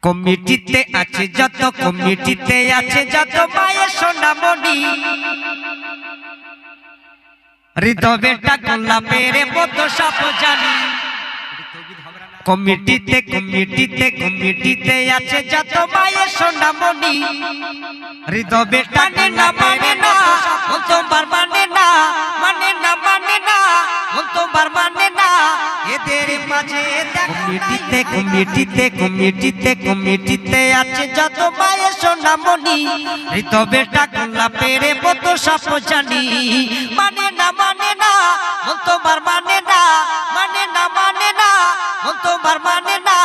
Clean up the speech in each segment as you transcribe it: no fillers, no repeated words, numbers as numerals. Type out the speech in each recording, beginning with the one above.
কমিটিতে আছে যত কমিটিতে আছে যত মায়ের সোনামণি হৃদয়টা গোলাপের মতো সব জানি কমিটিতে কমিটিতে কমিটিতে আছে যত মায়ের সোনামণি হৃদয়টা না মানে না তোমার মানে না মানে না মানে না তোমার মানে না এদের মাঝে কমিটিতে কমিটিতে কমিটিতে কমিটিতে আছে যত মায়ের সোনামণি হৃদয়টা গোলাপের মতো সব জানি মানে না তোমার মানে না মানে না মানে না তোমার মানে না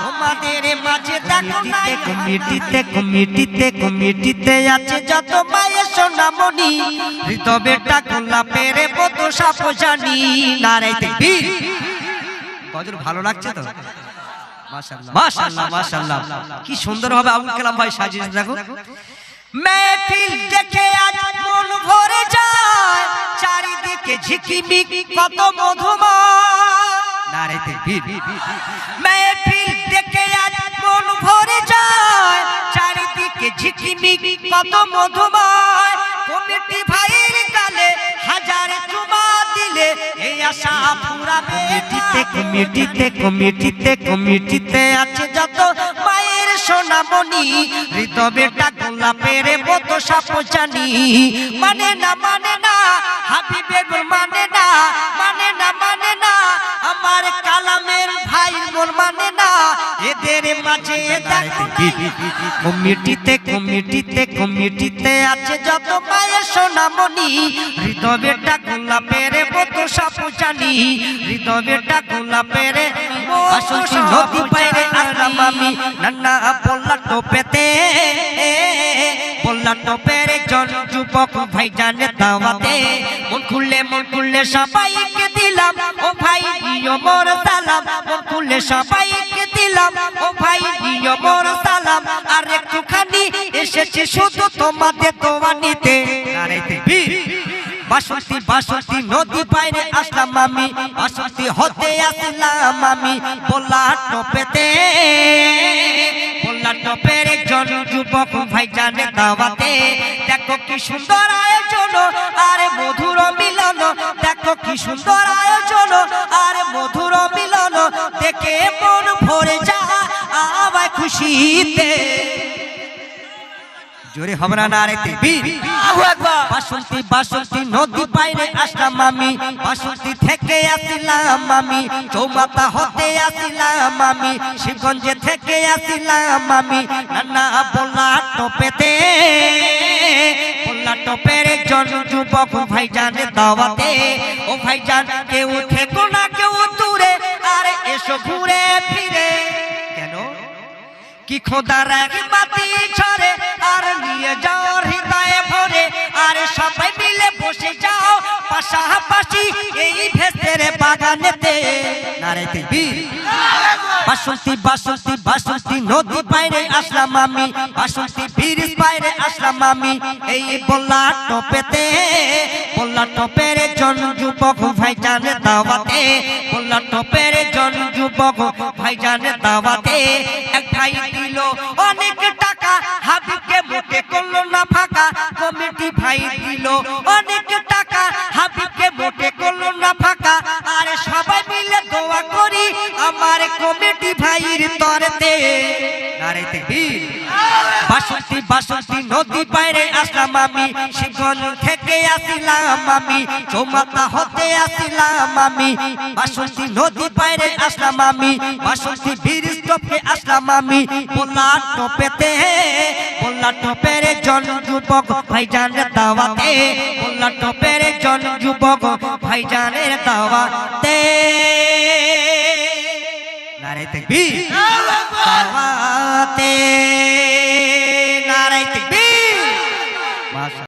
তোমাদের মাঝে দেখো না কমিটিতে কমিটিতে কমিটিতে আছে যত মায়ের সোনামণি হৃদয়টা গোলাপের মতো সব জানি নারে তাকবীর গজল ভালো লাগছে তো মাশাআল্লাহ মাশাআল্লাহ মাশাআল্লাহ কি সুন্দর হবে আবুল কালাম ভাই সাজিয়েছে দেখো महफिल देखे आज मन भरे जाए चारिदिके झिकिमिक कत मधुमय नारे ताकबीर महफिल देखे आज मन भरे जाए चारिदिके झिकिमिक कत मधुमय कमिटी भाईर गाले हजार चुमा दिले ए आशा पूरा कमिटीते कमिटीते कमिटीते कमिटीते আছে যত মায়ের সোনামণি হৃদয়টা গোলাপের মতো সব জানি মানে না হাবিবের গুণ মানে না মানে না আমার কালামের ভাই গুণ মানে না এদের মাঝে দেখো কমিটিতে কমিটিতে কমিটিতে আছে যত মায়ের সোনামণি হৃদয়টা গোলাপের মতো সব জানি হৃদয়টা গোলাপের আসল নদী পাইরে আসলাম আমি নান্না বললা টোপেতে বললা টোপের একজন যুবক ভাই জানে দাওয়াতে মন খুললে সবাইকে দিলাম ও ভাই দিও মোর সালাম মন খুললে সবাইকে দিলাম ও ভাই দিও মোর সালাম আর একটুখানি এসেছে শুধু তোমাদের দোয়া নিতে নারে তাকবীর বাসন্তী বাসন্তী নদী পাইরে আসলাম আমি বাসন্তী হতে আসলাম আমি বললা টোপেতে বললা টোপের একজন যুবক ভাই জানে দাওয়াতে দেখো কি সুন্দর আয়োজন আর মধুর মিলন দেখো কি সুন্দর আয়োজন আর মধুর মিলন দেখে মন ভরে যায় আবার খুশিতে জোরে আমরা নারে তাকবীর আল্লাহু আকবার বাসন্তী বাসন্তী নদী পাইরে আসলাম আমি বাসন্তী থেকে আসলাম আমি চৌমাথা হতে আসলাম আমি শিবগঞ্জে থেকে আসলাম আমি নানা বললা টোপেতে বললা টোপের একজন যুবক ভাই জানে দাওয়াতে ও ভাইজান কেউ থেকো না কেউ দূরে আরে এসো ঘুরে ফিরে কেন কি খোদা রহমতি ছড়ে আর নিয়ে যাও হৃদয়ে ভরে আর সবাই মিলে বসে যাও পাশাপাশি এই ভেসের বাগানেতে নারে তাকবীর বাসন্তী বাসন্তী বাসন্তী নদী পাইরে আসলাম আমি বাসন্তী ব্রিজ পাইরে আসলাম আমি এই বললা টোপেতে বললা টোপের একজন যুবক ভাই জানে দাওয়াতে বললা টোপের একজন যুবক ভাই জানে দাওয়াতে এক ভাই দিল অনেক টাকা হাবিবকে মোটে করলো না ফাঁকা কমিটি ভাই দিল অনেক টাকা হাবিবকে মোটে করলো না ফাঁকা আর সবাই মিলে দোয়া করি আমার কমিটি ভাইয়ের তরেতে নারে তাকবীর বাসন্তী বাসন্তী নদী পাইরে আসলাম আমি শিবগঞ্জ থেকে আসলাম আমি চৌমাথা হতে আসলাম আমি বাসন্তী নদী পাইরে আসলাম আমি বাসন্তী ব্রিজ টোপে আসলাম আমি বললা টোপেতে বললা টোপের একজন যুবক ভাই জানে দাওয়াতে বললা টোপের একজন যুবক ভাই জানে দাওয়াতে নারে তাকবীর দাওয়াতে